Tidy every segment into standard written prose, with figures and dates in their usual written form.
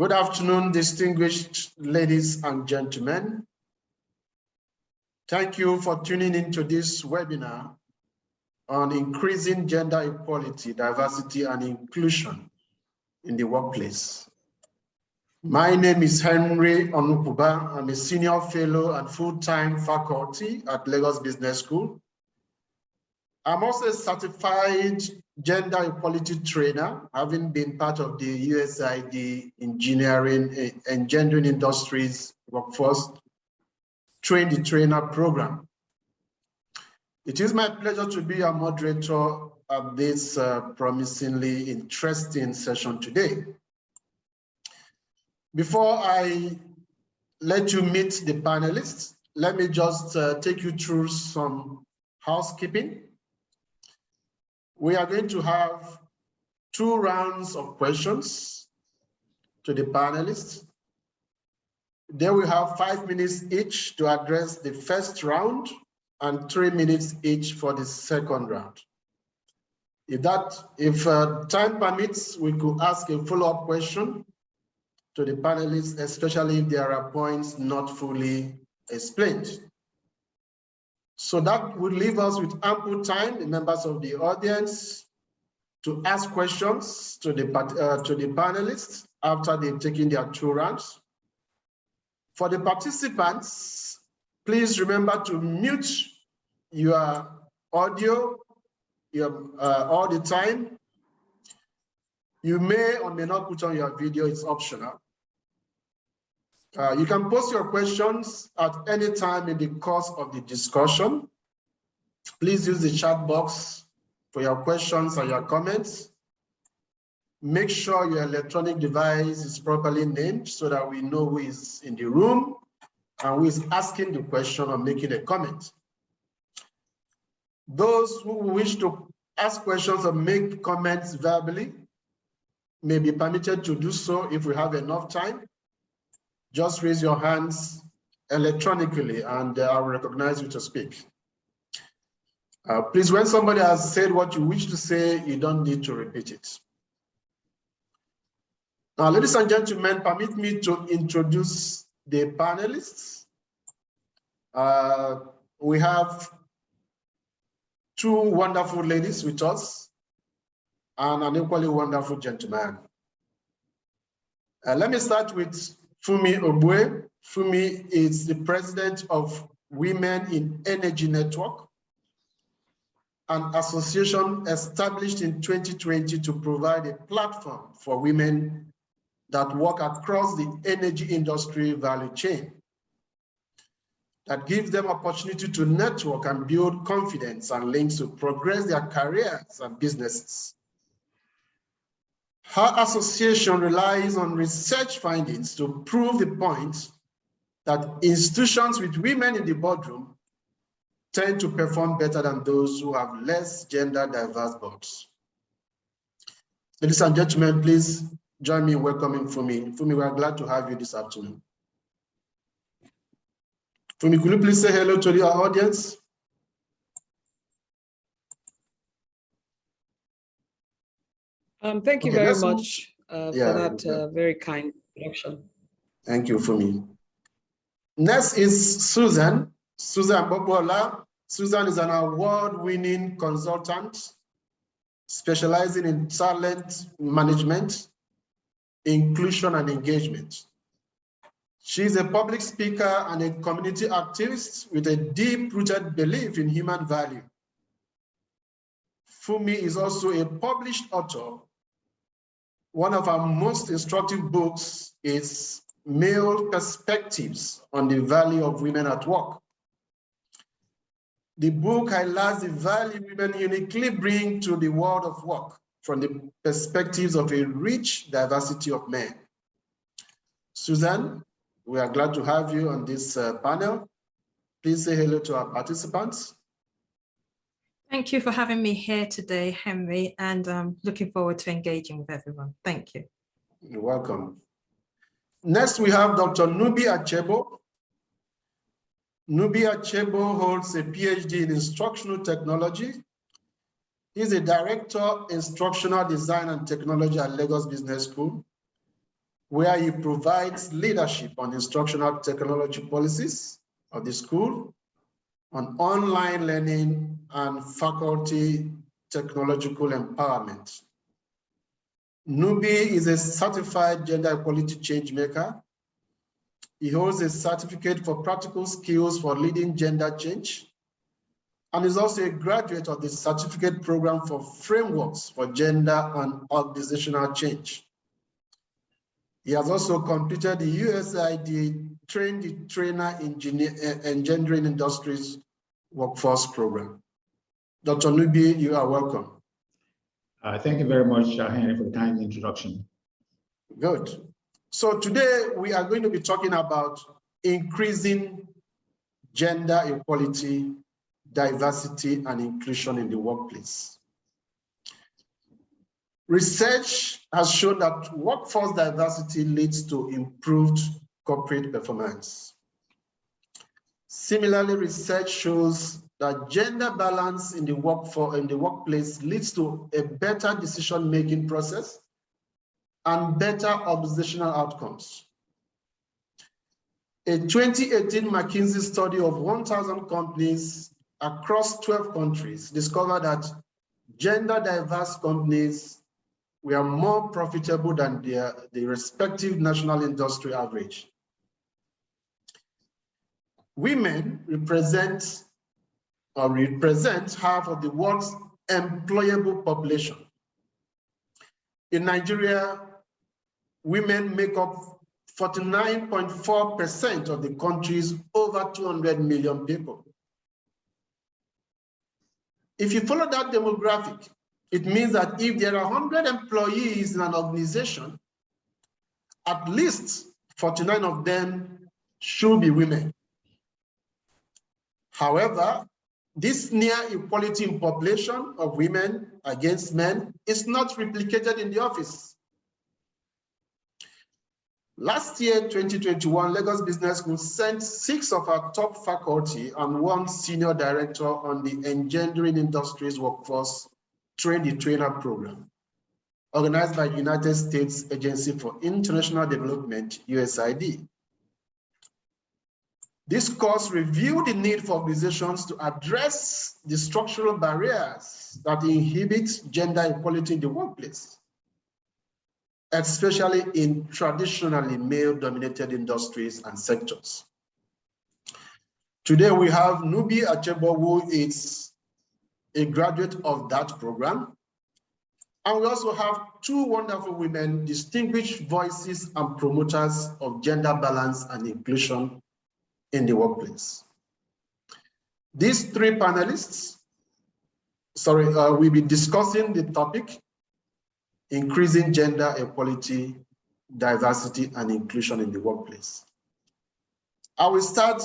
Good afternoon, distinguished ladies and gentlemen. Thank you for tuning into this webinar on increasing gender equality, diversity, and inclusion in the workplace. My name is Henry Onukwuba. I'm a senior fellow and full-time faculty at Lagos Business School. I'm also a certified gender equality trainer, having been part of the USAID Engendering Industries Workforce Train the Trainer program. It is my pleasure to be a moderator of this promisingly interesting session today. Before I let you meet the panelists, let me just take you through some housekeeping. We are going to have 2 rounds of questions to the panelists. They will have 5 minutes each to address the first round and 3 minutes each for the second round. If time permits, we could ask a follow-up question to the panelists, especially if there are points not fully explained. So that would leave us with ample time, the members of the audience, to ask questions to the panelists after they've taken their 2 rounds. For the participants, please remember to mute your audio all the time. You may or may not put on your video, it's optional. You can post your questions at any time in the course of the discussion. Please use the chat box for your questions and your comments. Make sure your electronic device is properly named so that we know who is in the room and who is asking the question or making a comment. Those who wish to ask questions or make comments verbally may be permitted to do so if we have enough time. Just raise your hands electronically and I'll recognize you to speak. Please, when somebody has said what you wish to say, you don't need to repeat it. Now, ladies and gentlemen, permit me to introduce the panelists. We have 2 wonderful ladies with us and an equally wonderful gentleman. Let me start with Funmi Ogbue. Funmi is the president of Women in Energy Network, an association established in 2020 to provide a platform for women that work across the energy industry value chain, that gives them opportunity to network and build confidence and links to progress their careers and businesses. Her association relies on research findings to prove the point that institutions with women in the boardroom tend to perform better than those who have less gender diverse boards. Ladies and gentlemen, please join me in welcoming Funmi. Funmi, we are glad to have you this afternoon. Funmi, could you please say hello to the audience? Thank you very much for that very kind introduction. Thank you, Funmi. Next is Susan Popoola. Susan is an award-winning consultant specializing in talent management, inclusion, and engagement. She's a public speaker and a community activist with a deep-rooted belief in human value. Funmi is also a published author. One of our most instructive books is Male Perspectives on the Value of Women at Work. The book highlights the value women uniquely bring to the world of work from the perspectives of a rich diversity of men. Susan, we are glad to have you on this panel. Please say hello to our participants. Thank you for having me here today, Henry, and I'm looking forward to engaging with everyone. Thank you. You're welcome. Next, we have Dr. Nubi Achebo. Nubi Achebo holds a PhD in instructional technology. He's a director, instructional design and technology at Lagos Business School. where he provides leadership on instructional technology policies of the school, on online learning and faculty technological empowerment. Nubi is a certified gender equality change maker. He holds a certificate for practical skills for leading gender change, and is also a graduate of the certificate program for frameworks for gender and organizational change. He has also completed the USAID Train the Trainer Engendering Industries Workforce Program. Dr. Nubi, you are welcome. Thank you very much, Henry, for the kind introduction. Good. So today we are going to be talking about increasing gender equality, diversity, and inclusion in the workplace. Research has shown that workforce diversity leads to improved corporate performance. Similarly, research shows that gender balance in the workplace leads to a better decision-making process and better organizational outcomes. A 2018 McKinsey study of 1,000 companies across 12 countries discovered that gender diverse companies were more profitable than the respective national industry average. Women represent half of the world's employable population. In Nigeria, women make up 49.4% of the country's over 200 million people. If you follow that demographic, it means that if there are 100 employees in an organization, at least 49 of them should be women. However, this near equality in population of women against men is not replicated in the office. Last year, 2021, Lagos Business School sent 6 of our top faculty and 1 senior director on the Engendering Industries Workforce Train the Trainer program, organized by United States Agency for International Development, USAID. This course reviewed the need for organizations to address the structural barriers that inhibit gender equality in the workplace, especially in traditionally male-dominated industries and sectors. Today we have Nubi Achebo, who is a graduate of that program. And we also have 2 wonderful women, distinguished voices and promoters of gender balance and inclusion in the workplace. These 3 panelists, will be discussing the topic, increasing gender equality, diversity, and inclusion in the workplace. I will start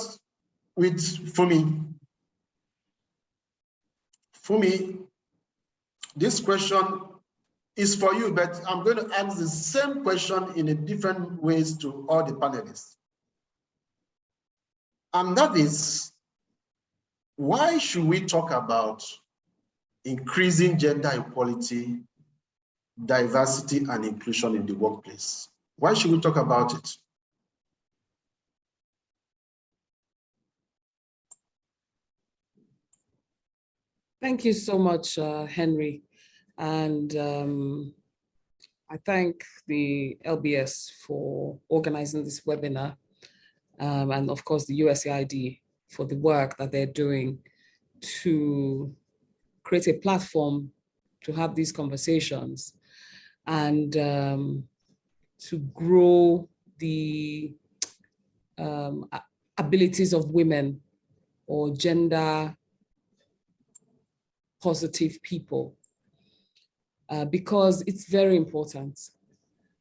with Funmi. Funmi, this question is for you, but I'm going to ask the same question in a different ways to all the panelists. And that is, why should we talk about increasing gender equality, diversity, and inclusion in the workplace? Why should we talk about it? Thank you so much, Henry. And I thank the LBS for organizing this webinar, and of course the USAID for the work that they're doing to create a platform to have these conversations and to grow the abilities of women or gender positive people, because it's very important.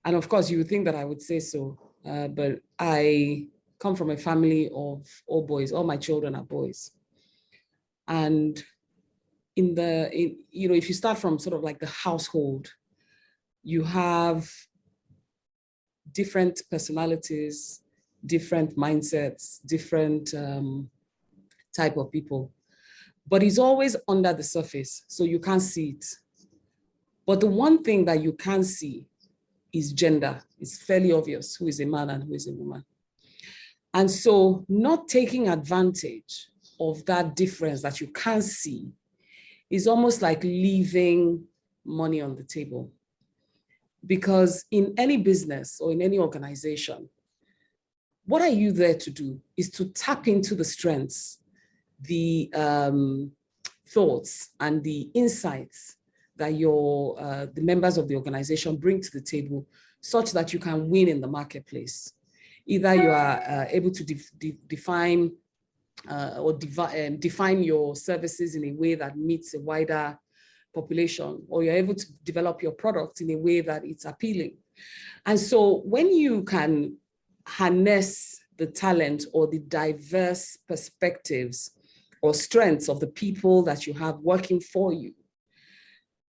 And of course, you would think that I would say so, but I come from a family of all boys. All my children are boys. And if you start from sort of like the household, you have different personalities, different mindsets, different type of people. But it's always under the surface, so you can't see it. But the one thing that you can see is gender. It's fairly obvious who is a man and who is a woman. And so not taking advantage of that difference that you can't see is almost like leaving money on the table. Because in any business or in any organization, what are you there to do is to tap into the strengths, the thoughts and the insights that the members of the organization bring to the table such that you can win in the marketplace. Either you are able to define your services in a way that meets a wider population, or you're able to develop your product in a way that it's appealing. And so when you can harness the talent or the diverse perspectives or strengths of the people that you have working for you,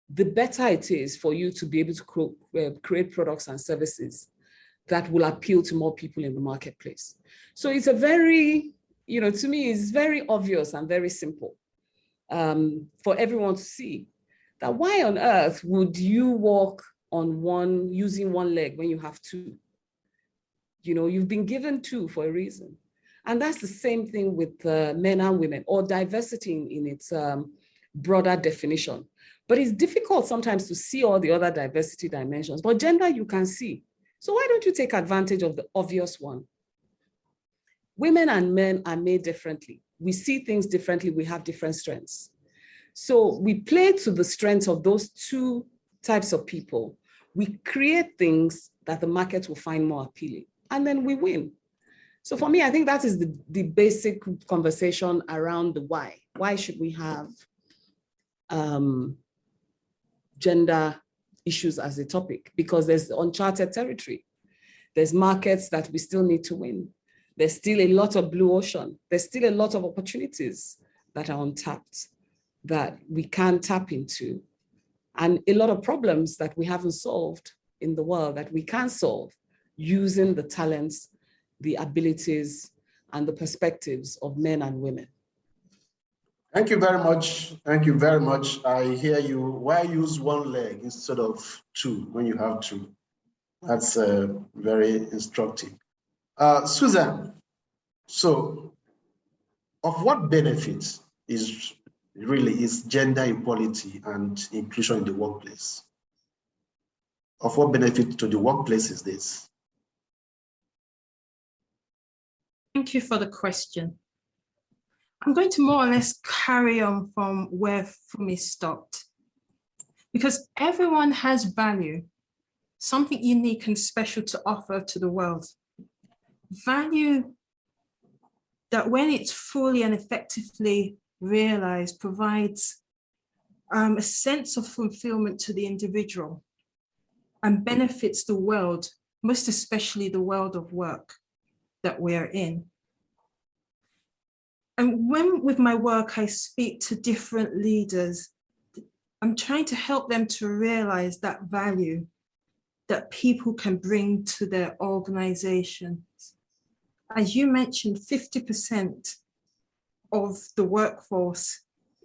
the better it is for you to be able to create products and services that will appeal to more people in the marketplace. So it's a very, to me, it's very obvious and very simple for everyone to see that why on earth would you walk on using one leg when you have two? You've been given two for a reason. And that's the same thing with men and women, or diversity in its broader definition. But it's difficult sometimes to see all the other diversity dimensions, but gender you can see. So why don't you take advantage of the obvious one? Women and men are made differently. We see things differently, we have different strengths. So we play to the strengths of those two types of people. We create things that the market will find more appealing, and then we win. So for me, I think that is the basic conversation around the why. Why should we have gender issues as a topic? Because there's uncharted territory. There's markets that we still need to win. There's still a lot of blue ocean. There's still a lot of opportunities that are untapped that we can tap into, and a lot of problems that we haven't solved in the world that we can solve using the talents, the abilities, and the perspectives of men and women. Thank you very much. Thank you very much. I hear you. Why use one leg instead of two when you have two? That's very instructive. Susan, so of what benefits is gender equality and inclusion in the workplace? Of what benefit to the workplace is this? Thank you for the question. I'm going to more or less carry on from where Funmi stopped, because everyone has value, something unique and special to offer to the world. Value that, when it's fully and effectively realized, provides a sense of fulfillment to the individual and benefits the world, most especially the world of work that we're in. And when with my work, I speak to different leaders, I'm trying to help them to realize that value that people can bring to their organizations. As you mentioned, 50% of the workforce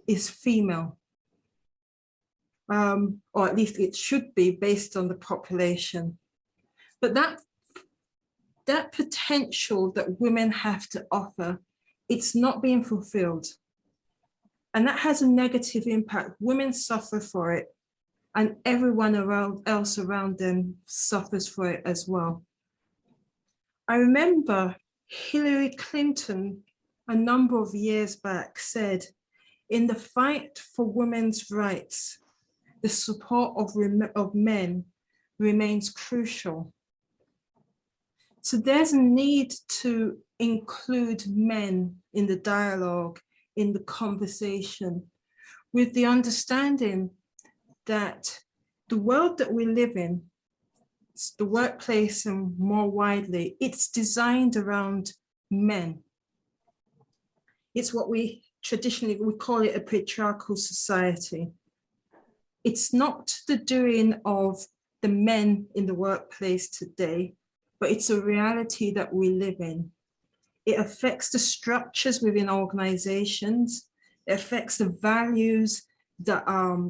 is female, or at least it should be based on the population. But that potential that women have to offer, it's not being fulfilled. And that has a negative impact. Women suffer for it, and everyone else around them suffers for it as well. I remember Hillary Clinton, a number of years back, said, in the fight for women's rights, the support of men remains crucial. So there's a need to include men in the dialogue, in the conversation, with the understanding that the world that we live in, the workplace and more widely, it's designed around men. It's what we traditionally, we call it a patriarchal society. It's not the doing of the men in the workplace today, but it's a reality that we live in. It affects the structures within organizations. It affects the values that,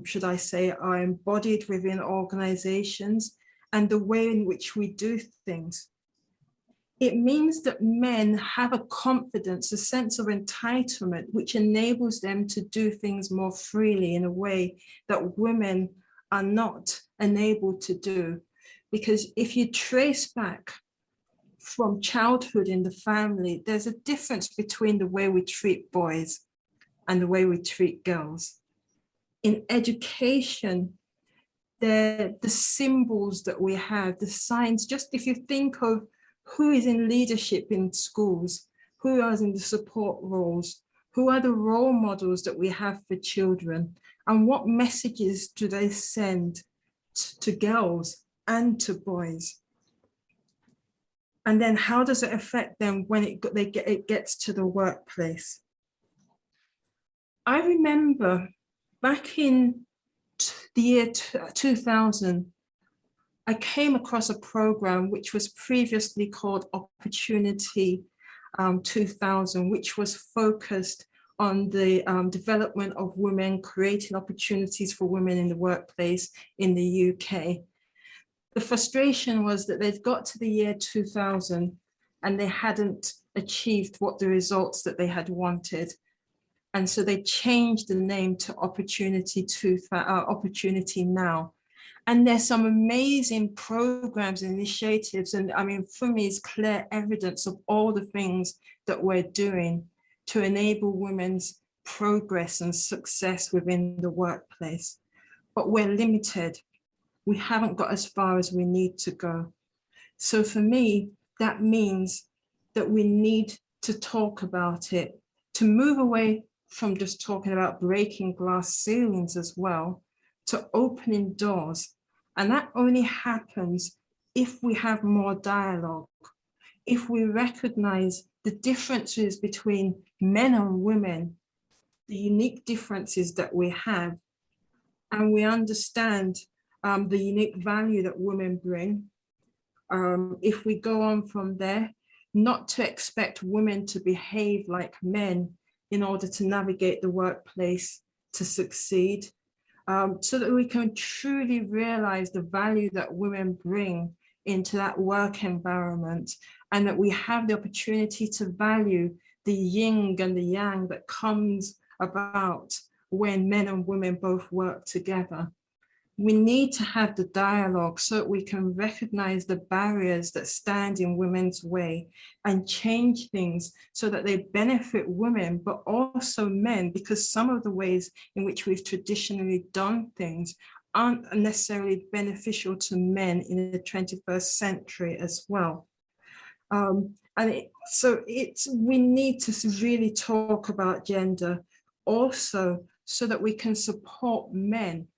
should I say, are embodied within organizations. and the way in which we do things. It means that men have a confidence, a sense of entitlement, which enables them to do things more freely in a way that women are not enabled to do. Because if you trace back from childhood in the family, there's a difference between the way we treat boys and the way we treat girls. In education, the symbols that we have, the signs, just if you think of who is in leadership in schools, who are in the support roles, who are the role models that we have for children, and what messages do they send to girls and to boys? And then how does it affect them when it gets to the workplace? I remember back in the year 2000, I came across a program which was previously called Opportunity 2000, which was focused on the development of women, creating opportunities for women in the workplace in the UK. The frustration was that they'd got to the year 2000 and they hadn't achieved what the results that they had wanted. And so they changed the name to Opportunity Now. And there's some amazing programs and initiatives. And I mean, Funmi is clear evidence of all the things that we're doing to enable women's progress and success within the workplace. But we're limited. We haven't got as far as we need to go. So for me, that means that we need to talk about it, to move away from just talking about breaking glass ceilings as well, to opening doors. And that only happens if we have more dialogue, if we recognize the differences between men and women, the unique differences that we have, and we understand the unique value that women bring. If we go on from there, not to expect women to behave like men in order to navigate the workplace to succeed, so that we can truly realize the value that women bring into that work environment, and that we have the opportunity to value the yin and the yang that comes about when men and women both work together. We need to have the dialogue so that we can recognize the barriers that stand in women's way and change things so that they benefit women, but also men, because some of the ways in which we've traditionally done things aren't necessarily beneficial to men in the 21st century as well. We need to really talk about gender also so that we can support men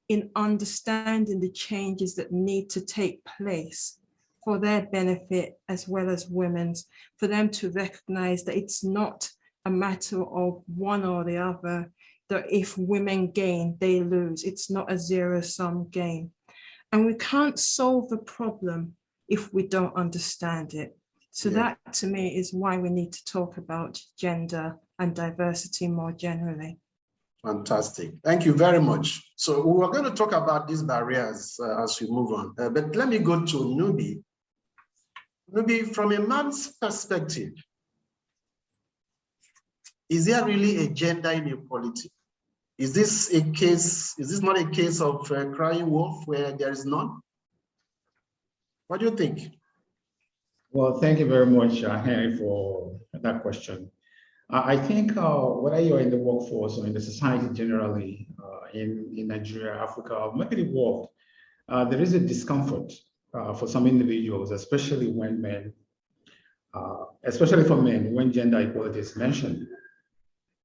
in understanding the changes that need to take place for their benefit as well as women's, for them to recognize that it's not a matter of one or the other, that if women gain, they lose. It's not a zero-sum game. And we can't solve the problem if we don't understand it. So that to me is why we need to talk about gender and diversity more generally. Fantastic. Thank you very much. So we're going to talk about these barriers as we move on. But let me go to Nubi. Nubi, from a man's perspective, is there really a gender inequality? Is this not a case of crying wolf where there is none? What do you think? Well, thank you very much, Henry, for that question. I think whether you're in the workforce or in the society generally, in Nigeria, Africa, or maybe the world, there is a discomfort for some individuals, especially when men, especially for men, when gender equality is mentioned.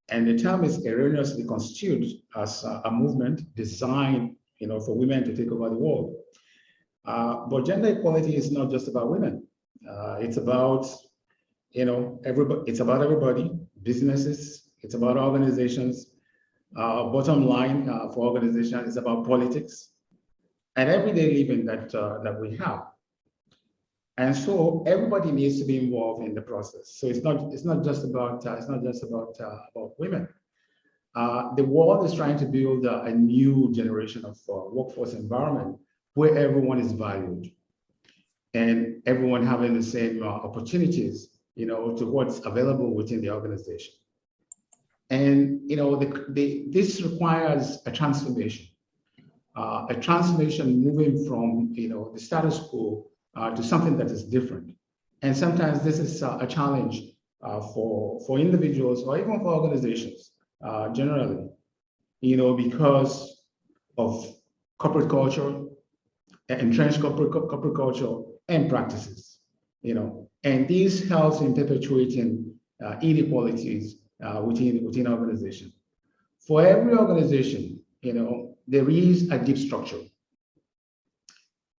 And the term is erroneously construed as a movement designed, for women to take over the world. But gender equality is not just about women. It's about, everybody. It's about everybody. Businesses. It's about organizations. Bottom line for organizations is about politics and everyday living that we have. And so everybody needs to be involved in the process. So it's not just about women. The world is trying to build a new generation of workforce environment where everyone is valued and everyone having the same opportunities, to what's available within the organization. And, this requires a transformation moving from, the status quo to something that is different. And sometimes this is a challenge for individuals or even for organizations generally, because of corporate culture, entrenched corporate culture and practices, and this helps in perpetuating inequalities within organization. For every organization, there is a deep structure,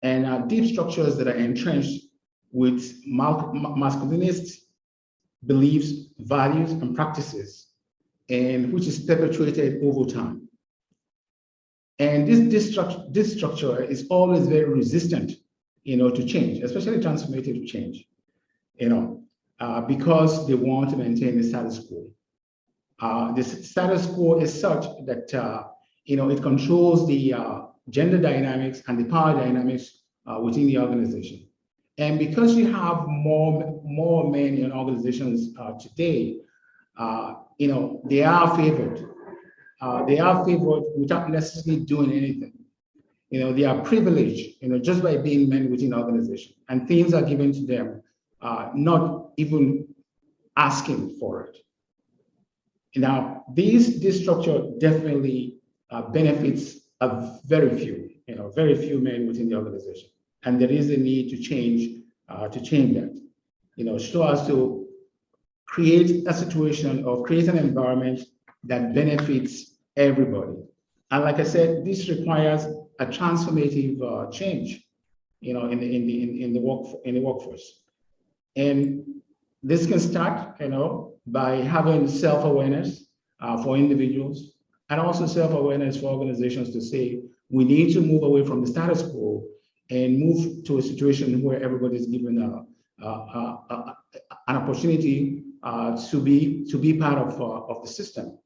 and deep structures that are entrenched with masculinist beliefs, values, and practices, and which is perpetuated over time. And this structure is always very resistant, to change, especially transformative change, because they want to maintain the status quo. The status quo is such that it controls the gender dynamics and the power dynamics within the organization. And because you have more men in organizations today, they are favored. They are favored without necessarily doing anything. They are privileged, just by being men within the organization, and things are given to them, not even asking for it. Now, this structure definitely benefits a very few men within the organization, and there is a need to change that, so as to create a situation or create an environment that benefits everybody. And like I said, this requires a transformative change, in the workforce, and this can start, by having self-awareness for individuals, and also self-awareness for organizations to say, we need to move away from the status quo and move to a situation where everybody is given an opportunity to be part of the system.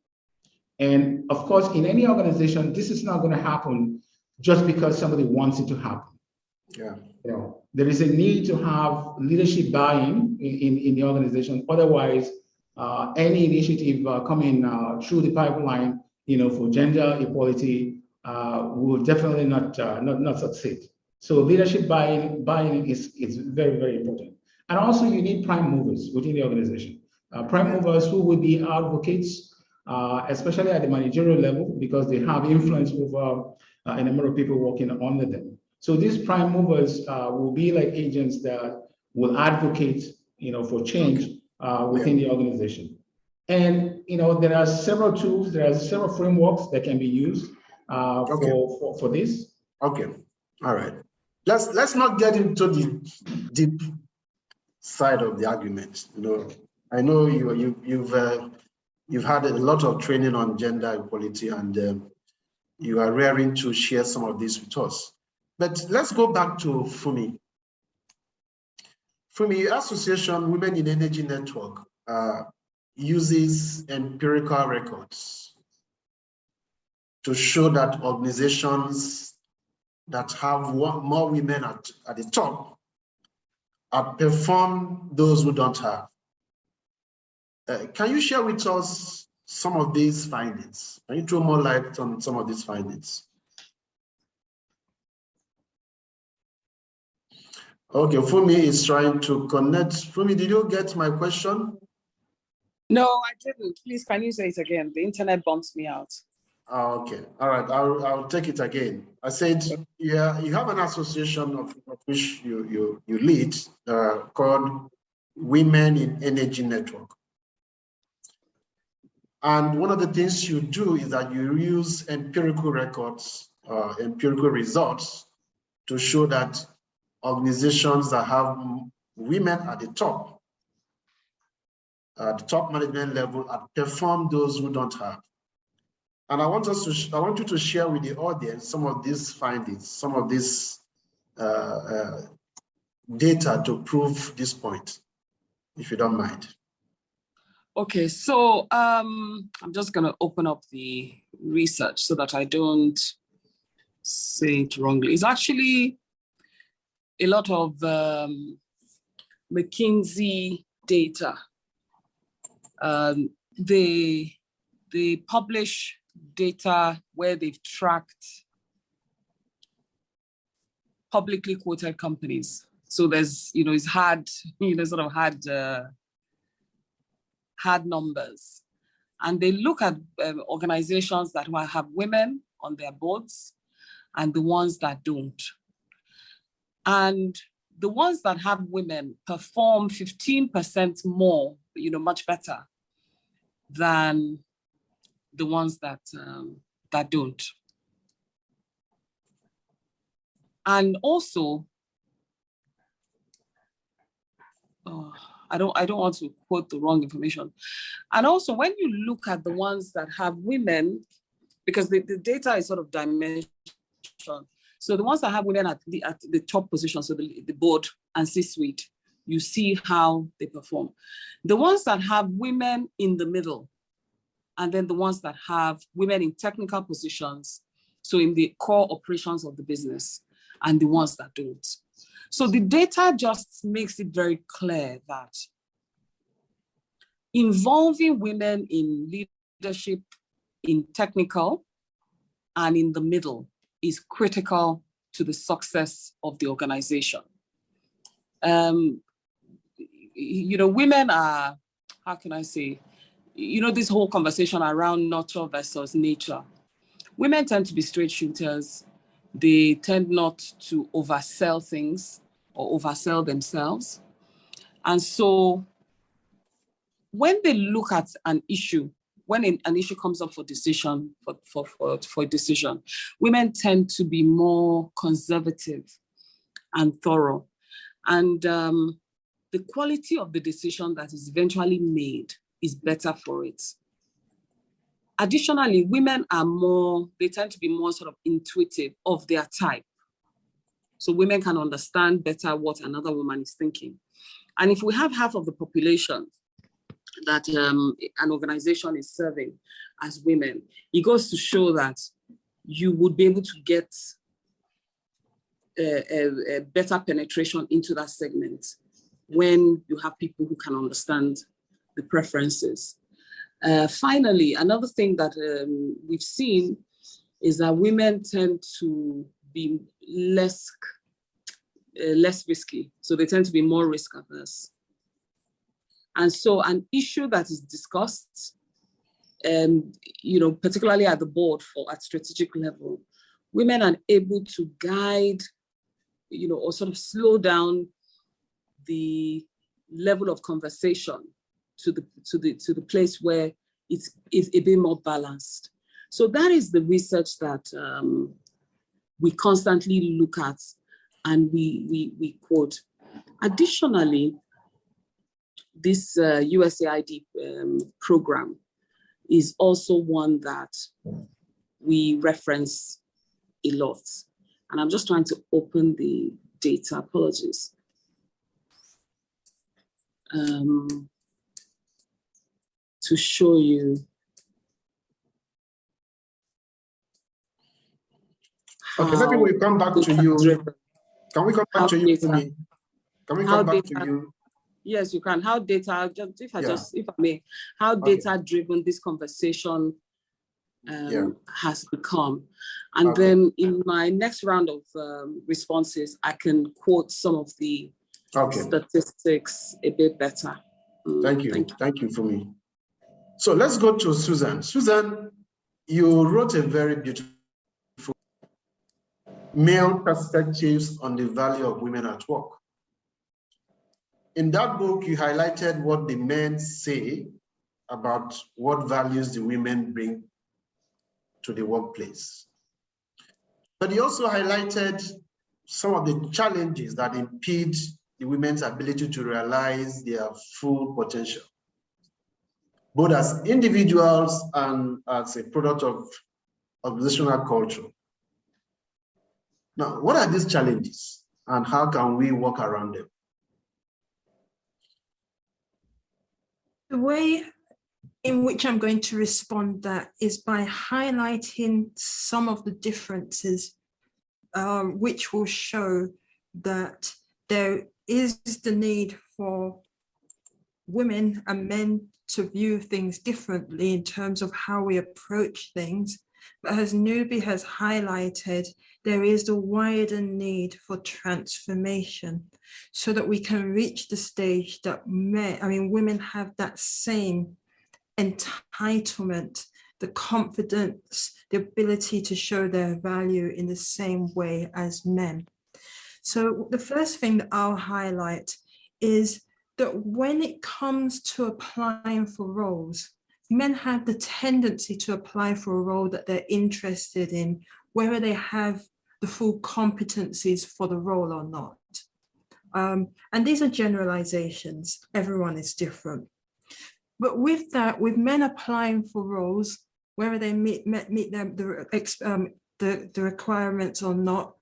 And of course, in any organization, this is not going to happen just because somebody wants it to happen. Yeah. There is a need to have leadership buy-in in the organization. Otherwise, any initiative coming through the pipeline, for gender equality, will definitely not succeed. So leadership buy-in is very, very important. And also, you need prime movers within the organization. Prime movers who will be advocates, especially at the managerial level, because they have influence over a number of people working under them. So these prime movers will be like agents that will advocate, for change within the organization. And there are several tools, there are several frameworks that can be used for this. Okay, all right. Let's not get into the deep side of the argument. I know you've had a lot of training on gender equality, and you are raring to share some of this with us. But let's go back to Funmi. Funmi, Association Women in Energy Network uses empirical records to show that organizations that have more women at the top outperform those who don't have. Can you share with us some of these findings? Can you throw more light on some of these findings? Okay, Funmi is trying to connect. Funmi, did you get my question? No, I didn't. Please, can you say it again? The internet bumps me out. Okay, all right, I'll take it again. I said, yeah, you have an association of which you lead called Women in Energy Network. And one of the things you do is that you use empirical records, empirical results to show that organizations that have women at the top management level, outperform those who don't have. And I want you to share with the audience some of these findings, some of this data to prove this point, if you don't mind. Okay, so I'm just going to open up the research so that I don't say it wrongly. It's actually a lot of McKinsey data. They publish data where they've tracked publicly quoted companies. So there's, it's hard, sort of hard numbers. And they look at organizations that have women on their boards and the ones that don't. And the ones that have women perform 15% more, much better than the ones that don't. And also, I don't want to quote the wrong information. And also, when you look at the ones that have women, because the data is sort of dimensional. So the ones that have women at the top position, so the board and C-suite, you see how they perform. The ones that have women in the middle, and then the ones that have women in technical positions, so in the core operations of the business, and the ones that don't. So the data just makes it very clear that involving women in leadership, in technical, and in the middle is critical to the success of the organization. Women are, how can I say, this whole conversation around nurture versus nature. Women tend to be straight shooters. They tend not to oversell things or oversell themselves. And so when they look at an issue, when an issue comes up for decision, for decision, women tend to be more conservative and thorough. And the quality of the decision that is eventually made is better for it. Additionally, women they tend to be more sort of intuitive of their type. So women can understand better what another woman is thinking. And if we have half of the population that an organization is serving as women, it goes to show that you would be able to get a better penetration into that segment when you have people who can understand the preferences. Finally, another thing that we've seen is that women tend to be less risky. So they tend to be more risk averse. And so an issue that is discussed, particularly at the board at strategic level, women are able to guide, or sort of slow down the level of conversation to the place where it's a bit more balanced. So that is the research that we constantly look at and we quote. Additionally, this USAID program is also one that we reference a lot. And I'm just trying to open the data, apologies. To show you okay, maybe we come back to you. Can we come back to you, Funmi? Can we come back to you? Yes, you can. How data, if I may, how data-driven this conversation has become. And then in my next round of responses, I can quote some of the statistics a bit better. Thank you for me. So let's go to Susan. Susan, you wrote a very beautiful Male Perspectives on the Value of Women at Work. In that book, you highlighted what the men say about what values the women bring to the workplace. But you also highlighted some of the challenges that impede the women's ability to realize their full potential, both as individuals and as a product of organizational culture. Now, what are these challenges and how can we work around them? The way in which I'm going to respond that is by highlighting some of the differences which will show that there is the need for women and men to view things differently in terms of how we approach things. But as Nubi has highlighted, there is a wider need for transformation so that we can reach the stage that women have that same entitlement, the confidence, the ability to show their value in the same way as men. So the first thing that I'll highlight is that when it comes to applying for roles, men have the tendency to apply for a role that they're interested in, whether they have the full competencies for the role or not. And these are generalizations. Everyone is different. But with that, with men applying for roles, whether they meet the requirements or not,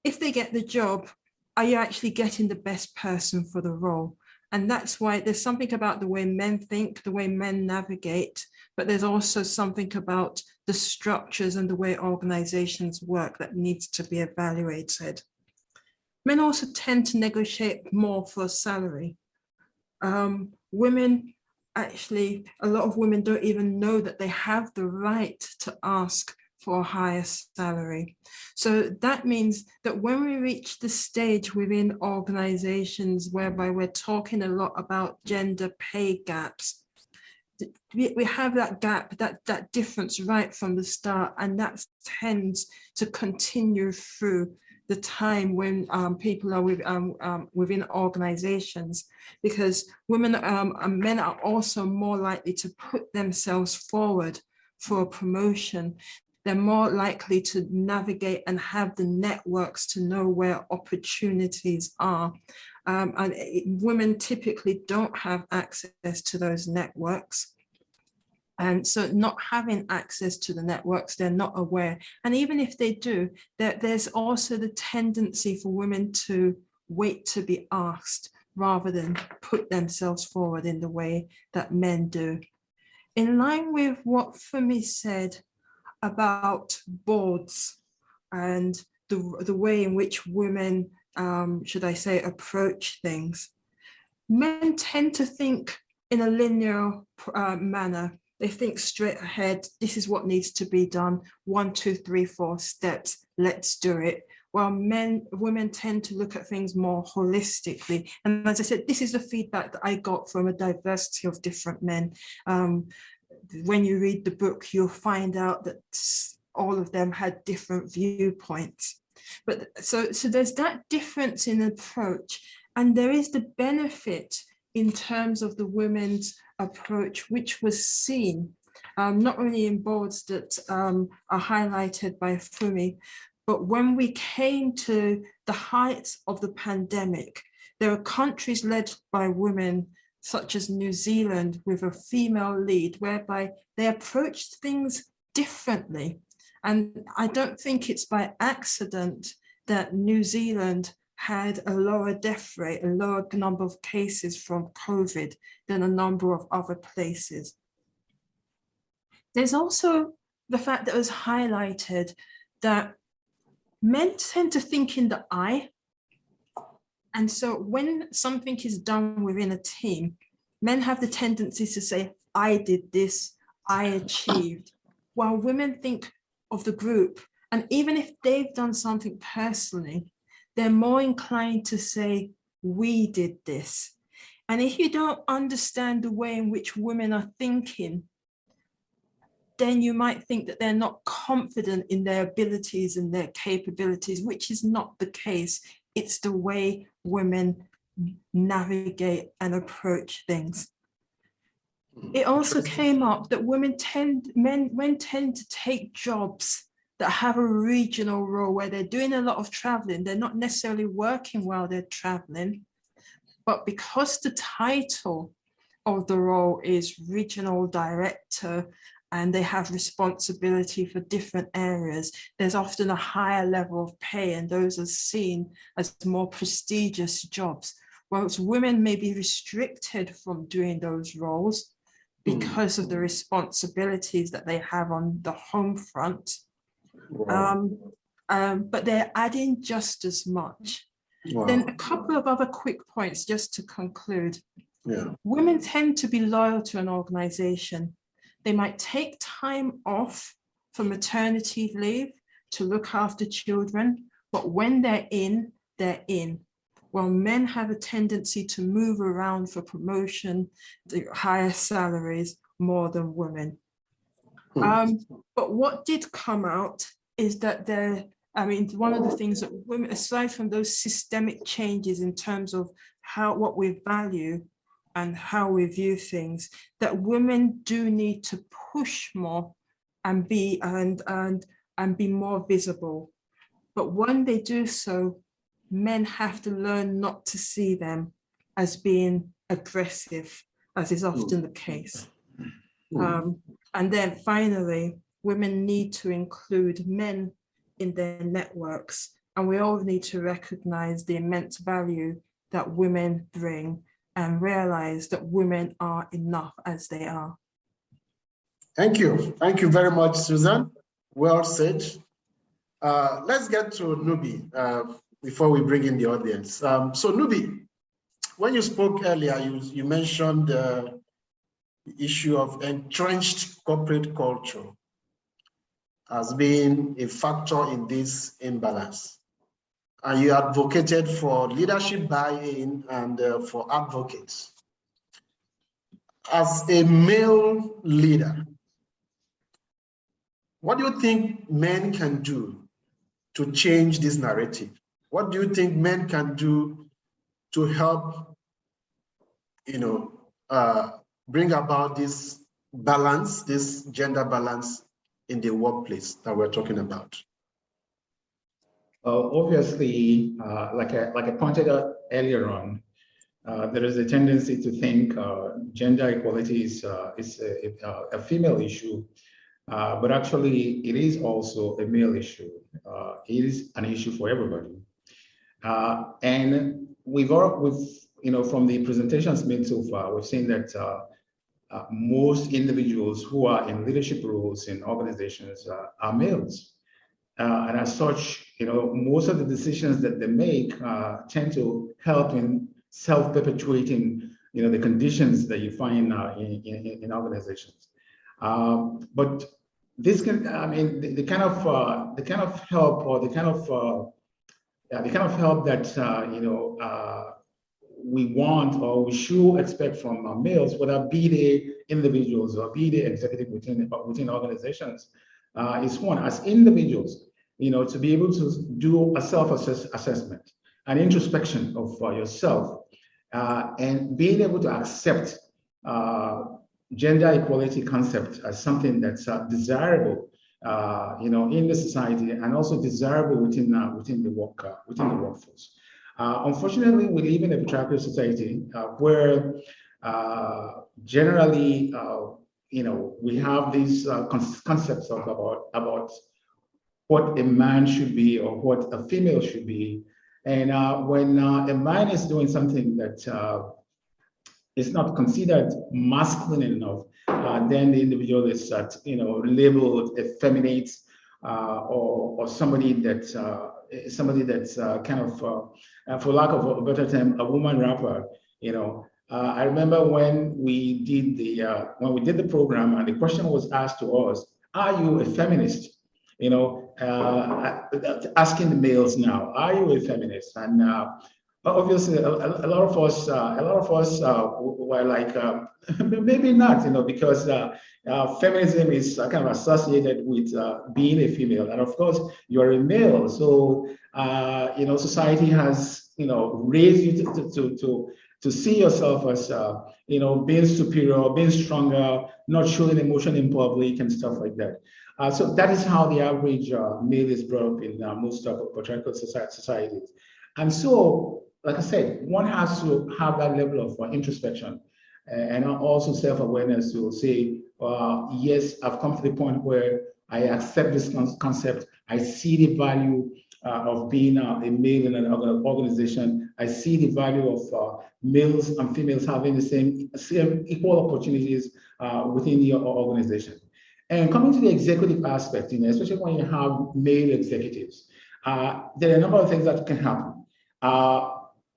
if they get the job, are you actually getting the best person for the role? And that's why there's something about the way men think, the way men navigate, but there's also something about the structures and the way organizations work that needs to be evaluated. Men also tend to negotiate more for a salary. Women, actually, a lot of women don't even know that they have the right to ask for a higher salary. So that means that when we reach the stage within organizations whereby we're talking a lot about gender pay gaps, we have that gap, that difference right from the start, and that tends to continue through the time when people are within organizations, because women and men are also more likely to put themselves forward for a promotion. They're more likely to navigate and have the networks to know where opportunities are. And women typically don't have access to those networks. And so not having access to the networks, they're not aware. And even if they do, there's also the tendency for women to wait to be asked rather than put themselves forward in the way that men do. In line with what Funmi said about boards and the way in which women, should I say, approach things, men tend to think in a linear manner. They think straight ahead, this is what needs to be done, 1, 2, 3, 4 steps, let's do it. While women tend to look at things more holistically. And as I said, this is the feedback that I got from a diversity of different men. When you read the book, you'll find out that all of them had different viewpoints. But so there's that difference in approach, and there is the benefit in terms of the women's approach, which was seen not only in boards that are highlighted by Funmi, but when we came to the heights of the pandemic, there are countries led by women, such as New Zealand, with a female lead, whereby they approached things differently. And I don't think it's by accident that New Zealand had a lower death rate, a lower number of cases from COVID than a number of other places. There's also the fact that was highlighted that men tend to think in the I. And so when something is done within a team, men have the tendency to say, I did this, I achieved, while women think of the group. And even if they've done something personally, they're more inclined to say, we did this. And if you don't understand the way in which women are thinking, then you might think that they're not confident in their abilities and their capabilities, which is not the case. It's the way women navigate and approach things. It also came up that men tend to take jobs that have a regional role where they're doing a lot of traveling. They're not necessarily working while they're traveling, but because the title of the role is regional director and they have responsibility for different areas, there's often a higher level of pay, and those are seen as more prestigious jobs. Whilst women may be restricted from doing those roles because of the responsibilities that they have on the home front. but they're adding just as much. Wow. Then a couple of other quick points just to conclude. Yeah. Women tend to be loyal to an organization. They might take time off for maternity leave to look after children, but when they're in, they're in. While men have a tendency to move around for promotion, to higher salaries more than women. But what did come out is that one of the things that women, aside from those systemic changes in terms of what we value and how we view things, that women do need to push more and be more visible. But when they do so, men have to learn not to see them as being aggressive, as is often the case. And then finally, women need to include men in their networks, and we all need to recognize the immense value that women bring and realize that women are enough as they are. Thank you. Thank you very much, Susan. Well said. Let's get to Nubi before we bring in the audience. So Nubi, when you spoke earlier, you mentioned the issue of entrenched corporate culture as being a factor in this imbalance. And you advocated for leadership buy-in and for advocates. As a male leader, what do you think men can do to change this narrative? What do you think men can do to help, bring about this balance, this gender balance in the workplace that we're talking about? Obviously, like I pointed out earlier on, there is a tendency to think gender equality is a female issue, but actually it is also a male issue. It is an issue for everybody. And from the presentations made so far, we've seen that most individuals who are in leadership roles in organizations are males. And as such, most of the decisions that they make tend to help in self-perpetuating, the conditions that you find in organizations. But this can, the kind of help or the kind of help that we want or we should expect from males, whether be they individuals or be they executive within organizations, is one, as individuals, to be able to do a self-assessment, an introspection of yourself, and being able to accept gender equality concept as something that's desirable, in the society and also desirable within the workforce. Unfortunately, we live in a patriarchal society where generally, we have these concepts about what a man should be or what a female should be. And when a man is doing something that is not considered masculine enough, then the individual is labeled effeminate or somebody that's kind of, for lack of a better term, a woman rapper. I remember when we did the program and the question was asked to us, "Are you a feminist?" Asking the males now, "Are you a feminist?" And obviously, a lot of us were like, maybe not, because feminism is kind of associated with being a female, and of course, you're a male, so society has raised you to see yourself as being superior, being stronger, not showing emotion in public and stuff like that. So that is how the average male is brought up in most patriarchal societies. And so, like I said, one has to have that level of introspection and also self-awareness to say, yes, I've come to the point where I accept this concept. I see the value of being a male in an organization. I see the value of males and females having the same equal opportunities within the organization. And coming to the executive aspect, especially when you have male executives, there are a number of things that can happen.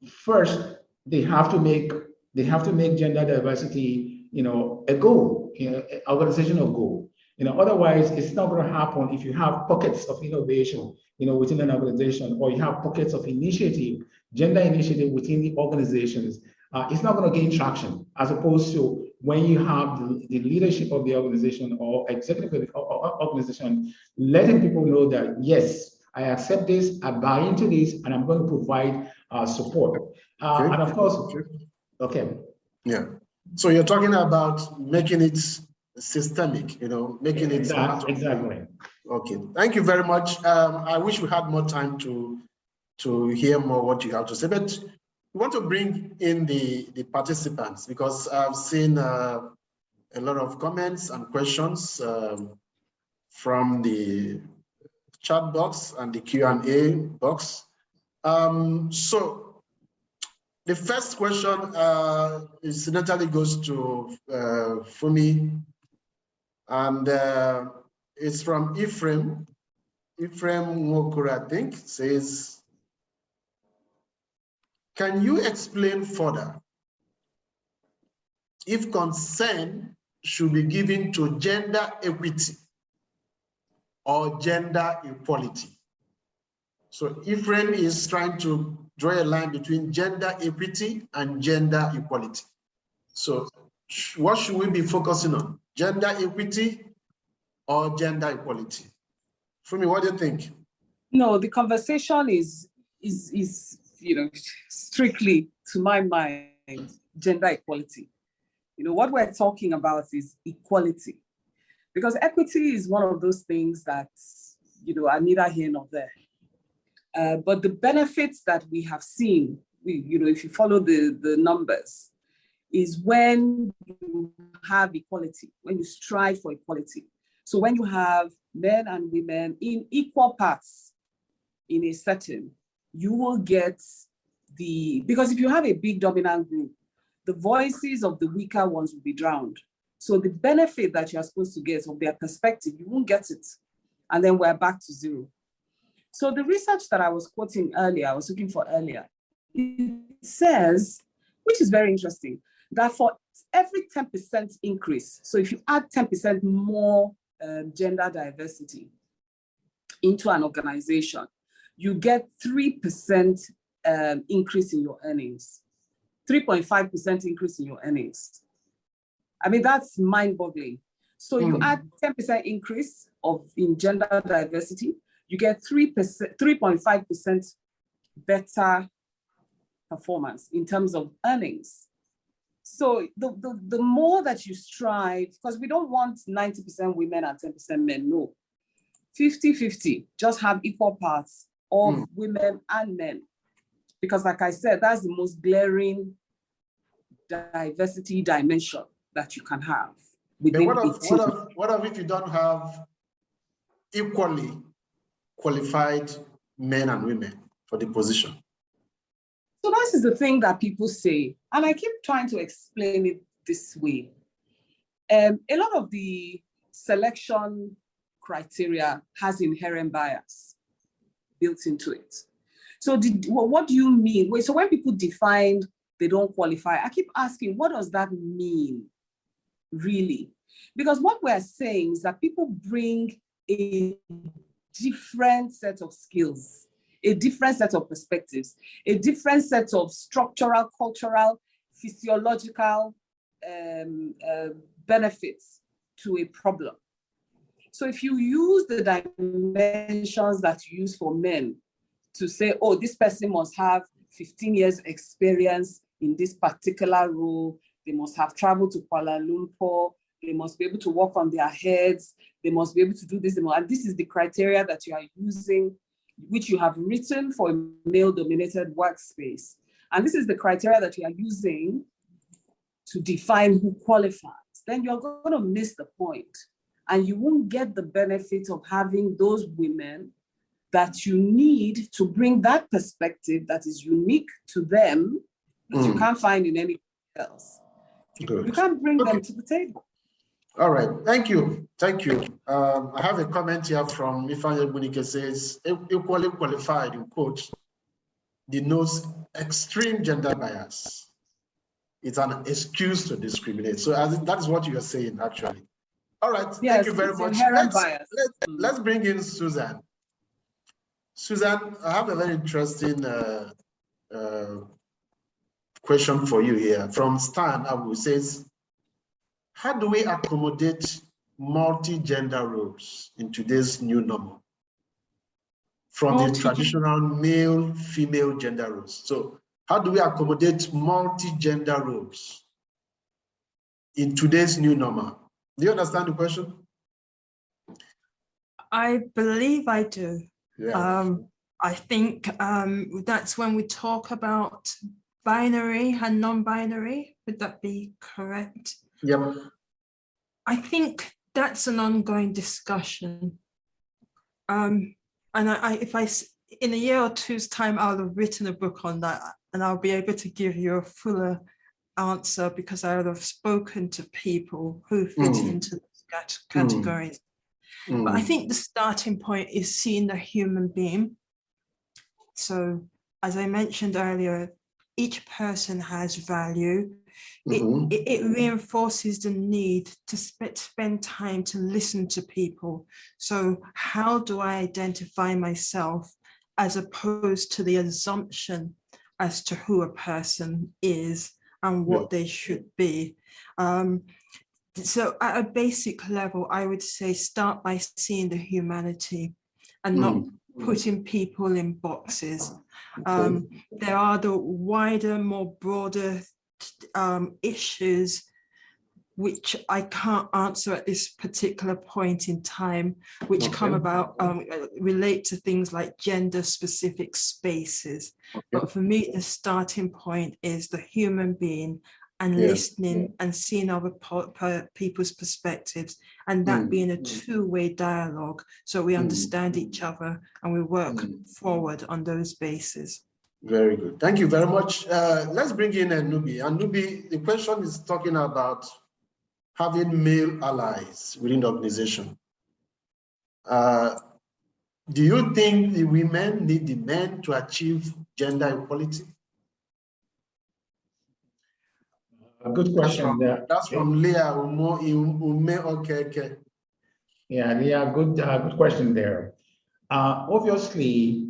First, they have to make gender diversity, a goal, an organizational goal. Otherwise, it's not going to happen if you have pockets of innovation, within an organization, or you have pockets of initiative, gender initiative within the organizations. It's not going to gain traction, as opposed to when you have the leadership of the organization or executive of the organization letting people know that, yes, I accept this, I buy into this, and I'm going to provide support. Okay. And of course, okay. Yeah. So you're talking about making it systemic, making it part of exactly. Okay. Thank you very much. I wish we had more time to hear more what you have to say, but we want to bring in the participants, because I've seen a lot of comments and questions from the chat box and the Q&A box. So the first question incidentally goes to Funmi, and it's from Ephraim Nwokura, I think, says, can you explain further if concern should be given to gender equity or gender equality? So Ephraim is trying to draw a line between gender equity and gender equality. So what should we be focusing on? Gender equity or gender equality? Funmi, what do you think? No, the conversation is strictly, to my mind, gender equality. What we're talking about is equality, because equity is one of those things that are neither here nor there. But the benefits that we have seen, if you follow the numbers, is when you have equality, when you strive for equality. So when you have men and women in equal parts in a setting, you will get because if you have a big dominant group, the voices of the weaker ones will be drowned. So the benefit that you're supposed to get of their perspective, you won't get it. And then we're back to zero. So the research that I was quoting earlier, I was looking for earlier, it says, which is very interesting, that for every 10% increase, so if you add 10% more gender diversity into an organization, you get 3% increase in your earnings, 3.5% increase in your earnings. I mean, that's mind-boggling. So you add 10% increase in gender diversity, you get 3.5% better performance in terms of earnings. So the more that you strive, because we don't want 90% women and 10% men, no. 50-50, just have equal parts of women and men. Because like I said, that's the most glaring diversity dimension that you can have. But what if you don't have equally qualified men and women for the position? So this is the thing that people say, and I keep trying to explain it this way. A lot of the selection criteria has inherent bias built into it. So what do you mean? So when people define they don't qualify, I keep asking, what does that mean, really? Because what we're saying is that people bring a different set of skills, a different set of perspectives, a different set of structural, cultural, physiological benefits to a problem. So if you use the dimensions that you use for men to say, oh, this person must have 15 years experience in this particular role, they must have traveled to Kuala Lumpur, they must be able to work on their heads, they must be able to do this, and this is the criteria that you are using, which you have written for a male-dominated workspace. And this is the criteria that you are using to define who qualifies. Then you're going to miss the point. And you won't get the benefit of having those women that you need to bring that perspective that is unique to them, that you can't find in anything else. Good. You can't bring them to the table. All right, thank you. Thank you. I have a comment here from Ifeanyi Bunike says, equally qualified, in quotes, denotes extreme gender bias. It's an excuse to discriminate. So that is what you are saying, actually. All right, Yes, thank you very much. Let's bring in Susan. Susan, I have a very interesting question for you here from Stan Abu says, how do we accommodate multi-gender roles in today's new normal from the traditional male-female gender roles? So how do we accommodate multi-gender roles in today's new normal? Do you understand the question? I believe I do. Yeah. I think that's when we talk about binary and non-binary. Would that be correct? Yep. I think that's an ongoing discussion. And if in a year or two's time, I'll have written a book on that, and I'll be able to give you a fuller answer because I would have spoken to people who fit into those categories. But I think the starting point is seeing the human being. So, as I mentioned earlier, each person has value. It reinforces the need to spend time to listen to people. So how do I identify myself as opposed to the assumption as to who a person is and what they should be? So at a basic level, I would say start by seeing the humanity and not putting people in boxes. There are the wider, more broader issues which I can't answer at this particular point in time, which come about, relate to things like gender-specific spaces. But for me, the starting point is the human being and listening and seeing other people's perspectives, and that being a two-way dialogue, so we understand each other and we work forward on those bases. Very good. Thank you very much. Let's bring in Nubi. And Nubi, the question is talking about having male allies within the organization. Do you think the women need the men to achieve gender equality? A good question. That's from Leah Ume Okeke. Yeah, Leah, good question there. Obviously,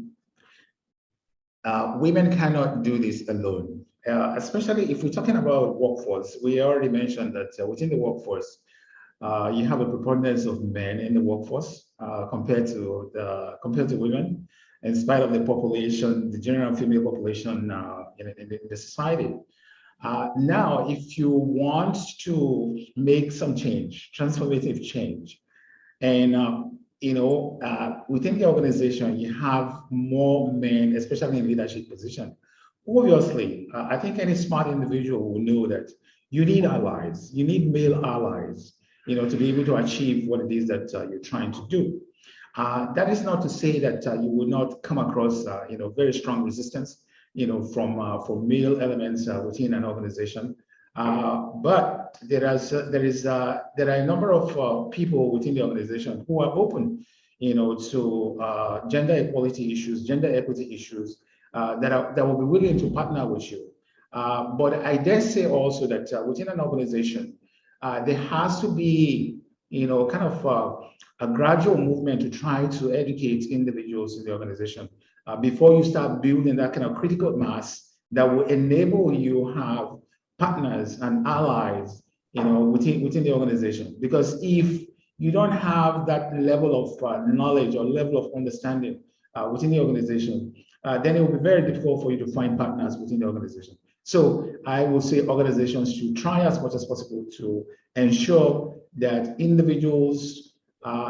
women cannot do this alone, especially if we're talking about workforce. We already mentioned that within the workforce, you have a preponderance of men in the workforce compared to women, in spite of the population, the general female population in the society. Now, if you want to make some change, transformative change, and within the organization, you have more men, especially in leadership position. Obviously, I think any smart individual will know that you need allies, you need male allies, to be able to achieve what it is that you're trying to do. That is not to say that you will not come across, very strong resistance, from male elements within an organization. But there are a number of people within the organization who are open, to gender equality issues, gender equity issues that will be willing to partner with you. But I dare say also that within an organization, there has to be, kind of a gradual movement to try to educate individuals in the organization before you start building that kind of critical mass that will enable you have partners and allies, within the organization. Because if you don't have that level of knowledge or level of understanding within the organization, then it will be very difficult for you to find partners within the organization. So I will say organizations should try as much as possible to ensure that individuals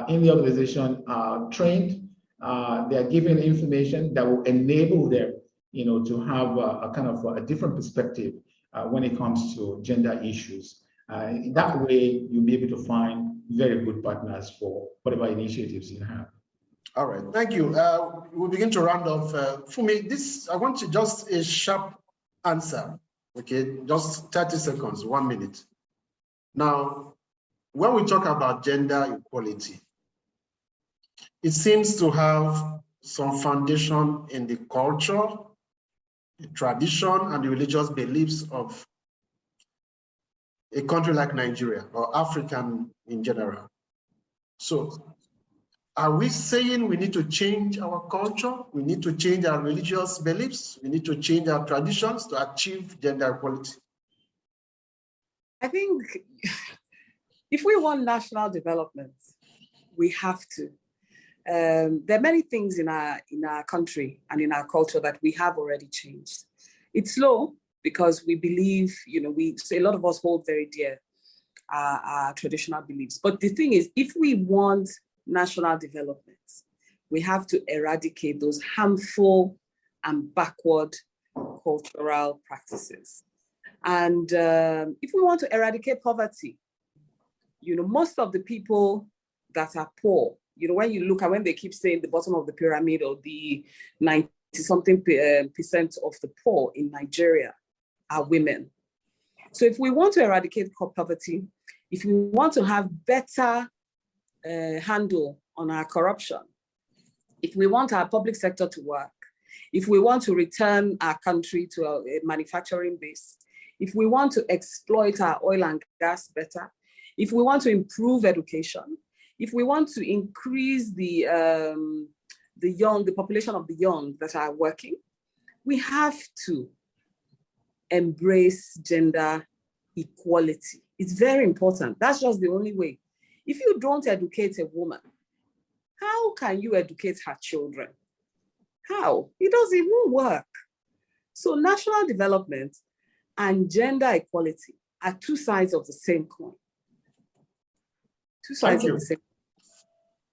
in the organization are trained, they are given information that will enable them, to have a kind of a different perspective when it comes to gender issues. That way, you'll be able to find very good partners for whatever initiatives you have. All right, thank you. We'll begin to round off. Funmi, I want just a sharp answer, okay? Just 30 seconds, 1 minute. Now, when we talk about gender equality, it seems to have some foundation in the culture, the tradition, and the religious beliefs of a country like Nigeria or African in general. So are we saying we need to change our culture? We need to change our religious beliefs? We need to change our traditions to achieve gender equality? I think if we want national development, we have to. There are many things in our country and in our culture that we have already changed. It's slow because we believe, a lot of us hold very dear our traditional beliefs. But the thing is, if we want national development, we have to eradicate those harmful and backward cultural practices. And if we want to eradicate poverty, most of the people that are poor, when you look at when they keep saying the bottom of the pyramid or the 90-something percent of the poor in Nigeria are women. So if we want to eradicate poverty, if we want to have better handle on our corruption, if we want our public sector to work, if we want to return our country to a manufacturing base, if we want to exploit our oil and gas better, if we want to improve education, if we want to increase the population of the young that are working, we have to embrace gender equality. It's very important. That's just the only way. If you don't educate a woman, how can you educate her children? How? It doesn't even work. So national development and gender equality are two sides of the same coin. Two sides of the same.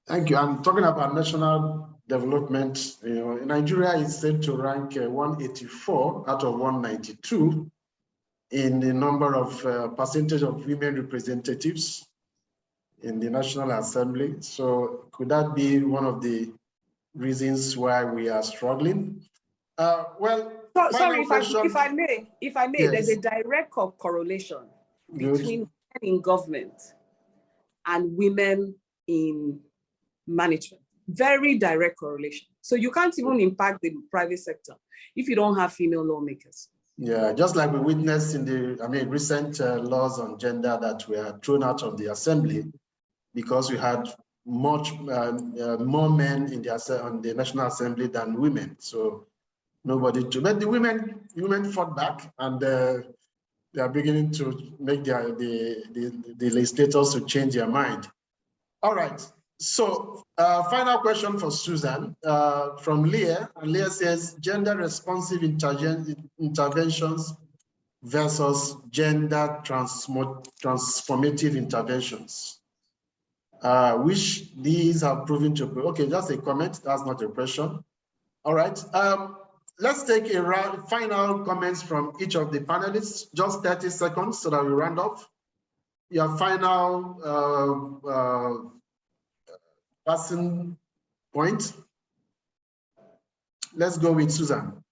Thank you. I'm talking about national development. Nigeria is said to rank 184 out of 192 in the number of percentage of women representatives in the National Assembly. So could that be one of the reasons why we are struggling? Sorry, if I may, yes. There's a direct correlation between women in government and women in management. Very direct correlation. So you can't even impact the private sector if you don't have female lawmakers. Yeah, just like we witnessed in the recent laws on gender that were thrown out of the assembly because we had much more men in on the National Assembly than women. So nobody to, but the women fought back, and they are beginning to make the legislators to change their mind. All right. So final question for Susan from Leah. And Leah says, gender responsive interventions versus gender transformative interventions. Which these have proven to be, okay, just a comment, that's not a question. All right, let's take a round, final comments from each of the panelists, just 30 seconds so that we round off. Your final passing point. Let's go with Susan.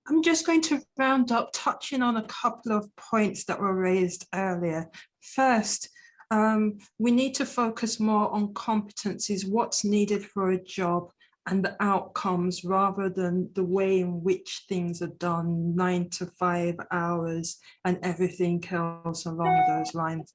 I'm just going to round up, touching on a couple of points that were raised earlier. First, we need to focus more on competencies, what's needed for a job and the outcomes, rather than the way in which things are done, 9 to 5 hours and everything else along those lines.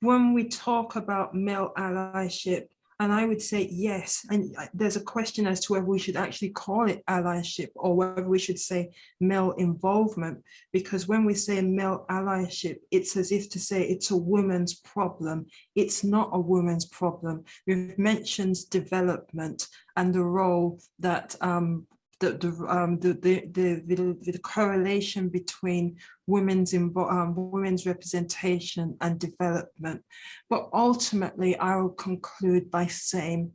When we talk about male allyship, and I would say yes, and there's a question as to whether we should actually call it allyship or whether we should say male involvement, because when we say male allyship, it's as if to say it's a woman's problem. It's not a woman's problem. We've mentioned development and the role that the correlation between women's representation and development. But ultimately, I will conclude by saying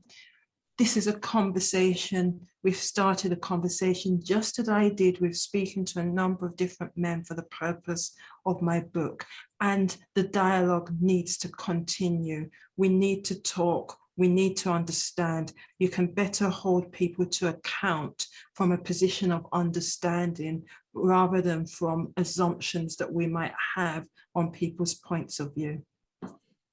this is a conversation. We've started a conversation just as I did with speaking to a number of different men for the purpose of my book. And the dialogue needs to continue. We need to talk we need to understand. You can better hold people to account from a position of understanding rather than from assumptions that we might have on people's points of view.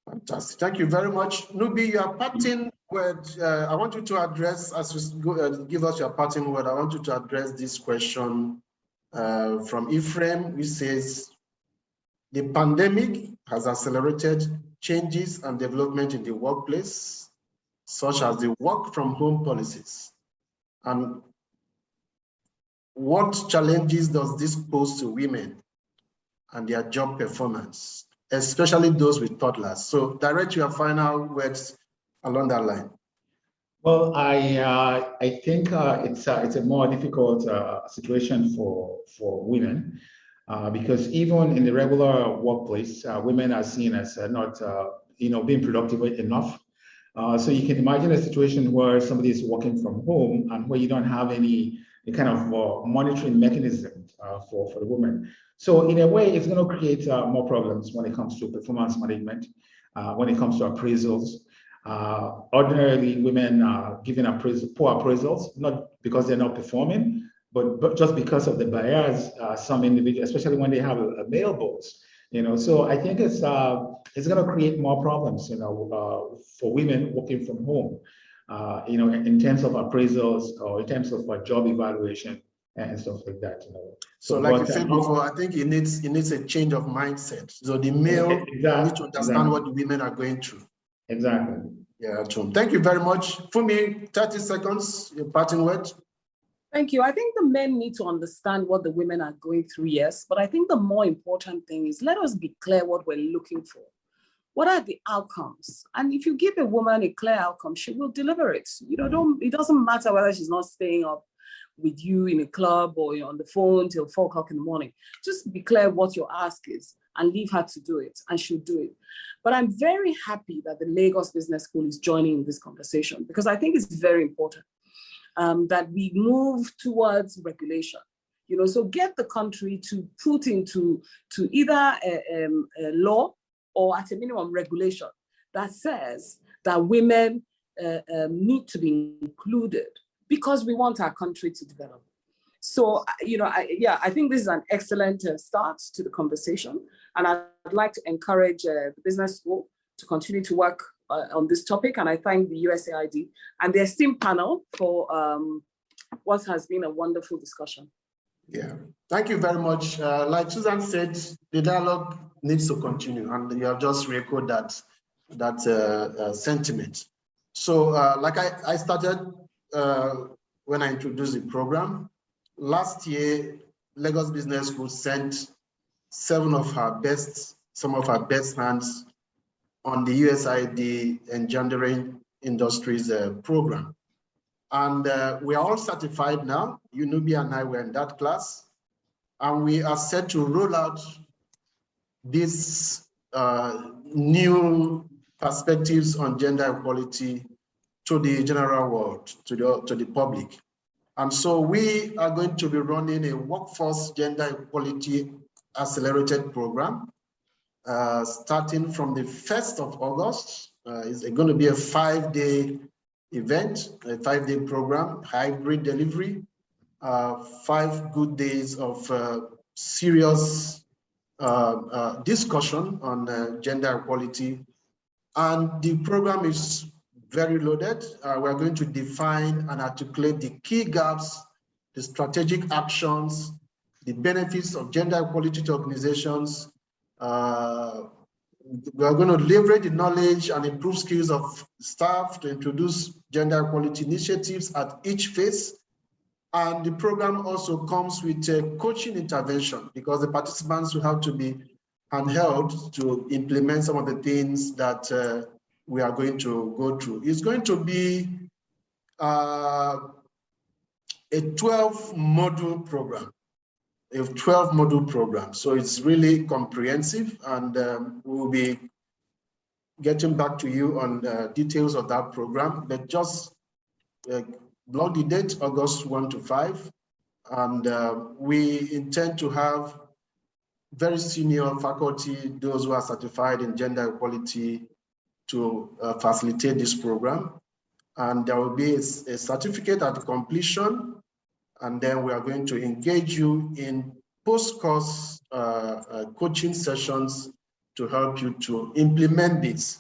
Fantastic. Thank you very much. Nubi, your parting word, I want you to address, as we go, give us your parting word, I want you to address this question from Ephraim, which says, the pandemic has accelerated changes and development in the workplace, such as the work from home policies. And what challenges does this pose to women and their job performance, especially those with toddlers? So direct your final words along that line. Well, I think it's a more difficult situation for women because even in the regular workplace, women are seen as not being productive enough. So you can imagine a situation where somebody is working from home and where you don't have any kind of monitoring mechanism for the woman. So in a way, it's going to create more problems when it comes to performance management, when it comes to appraisals. Ordinarily, women are given poor appraisals, not because they're not performing, but just because of the bias some individuals, especially when they have a male boss. So I think it's going to create more problems, for women working from home, in terms of appraisals or in terms of job evaluation and stuff like that. So like you said before, I think it needs a change of mindset. So the male needs to understand what the women are going through. Exactly. Yeah, true. Thank you very much. Funmi, 30 seconds, your parting word. Thank you. I think the men need to understand what the women are going through, yes. But I think the more important thing is let us be clear what we're looking for. What are the outcomes? And if you give a woman a clear outcome, she will deliver it. It doesn't matter whether she's not staying up with you in a club or on the phone till 4 o'clock in the morning. Just be clear what your ask is and leave her to do it, and she'll do it. But I'm very happy that the Lagos Business School is joining in this conversation because I think it's very important that we move towards regulation. So get the country to put into either a law or at a minimum regulation that says that women need to be included because we want our country to develop. So, I think this is an excellent start to the conversation. And I'd like to encourage the business school to continue to work on this topic. And I thank the USAID and the esteemed panel for what has been a wonderful discussion. Yeah, thank you very much. Like Susan said, the dialogue needs to continue, and you have just re-echoed that sentiment. So, like I started when I introduced the program, last year, Lagos Business School sent some of our best hands on the USAID Engendering Industries program. And we are all certified now. Nubi and I were in that class. And we are set to roll out these new perspectives on gender equality to the general world, to the public. And so we are going to be running a workforce gender equality accelerated program starting from the 1st of August. It's going to be a 5-day event, a 5-day program, hybrid delivery, 5 good days of serious discussion on gender equality. And the program is very loaded. We're going to define and articulate the key gaps, the strategic actions, the benefits of gender equality to organizations. We are going to leverage the knowledge and improve skills of staff to introduce gender equality initiatives at each phase. And the program also comes with a coaching intervention because the participants will have to be handheld to implement some of the things that we are going to go through. It's going to be a 12-module program. A 12-module program. So it's really comprehensive, and we'll be getting back to you on details of that program, but just block the date, August 1 to 5. And we intend to have very senior faculty, those who are certified in gender equality, to facilitate this program. And there will be a certificate at completion. And then we are going to engage you in post-course coaching sessions to help you to implement this.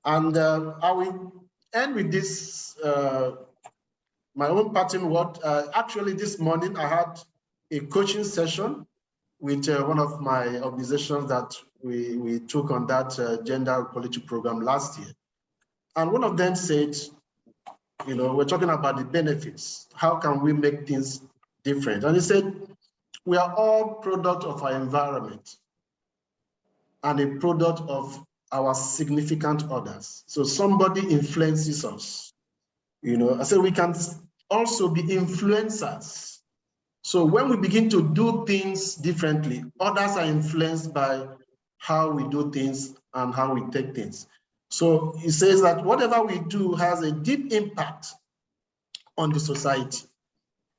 And I will end with this, my own parting word. Actually, this morning I had a coaching session with one of my organizations that we took on that gender equality program last year. And one of them said, you know, we're talking about the benefits. How can we make things different? And he said, we are all product of our environment and a product of our significant others. So somebody influences us. You know, I said we can also be influencers. So when we begin to do things differently, others are influenced by how we do things and how we take things. So he says that whatever we do has a deep impact on the society.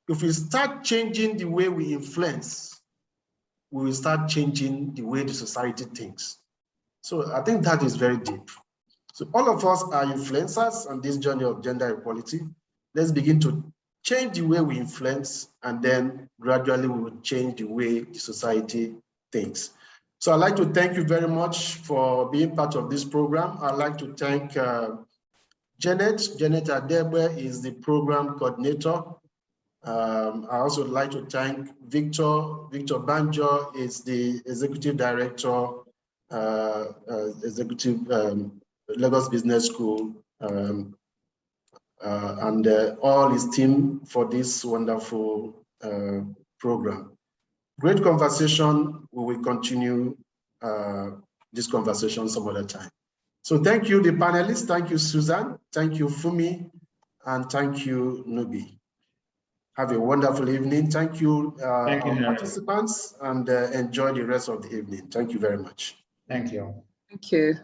If we start changing the way we influence, we will start changing the way the society thinks. So I think that is very deep. So all of us are influencers on this journey of gender equality. Let's begin to change the way we influence, and then gradually we will change the way the society thinks. So I'd like to thank you very much for being part of this program. I'd like to thank Janet. Janet Adebe is the program coordinator. I also would like to thank Victor. Victor Banjo is the executive director, Lagos Business School, and all his team for this wonderful program. Great conversation. We will continue this conversation some other time. So thank you, the panelists. Thank you, Susan. Thank you, Funmi. And thank you, Nubi. Have a wonderful evening. Thank you, our participants, and enjoy the rest of the evening. Thank you very much. Thank you. Thank you.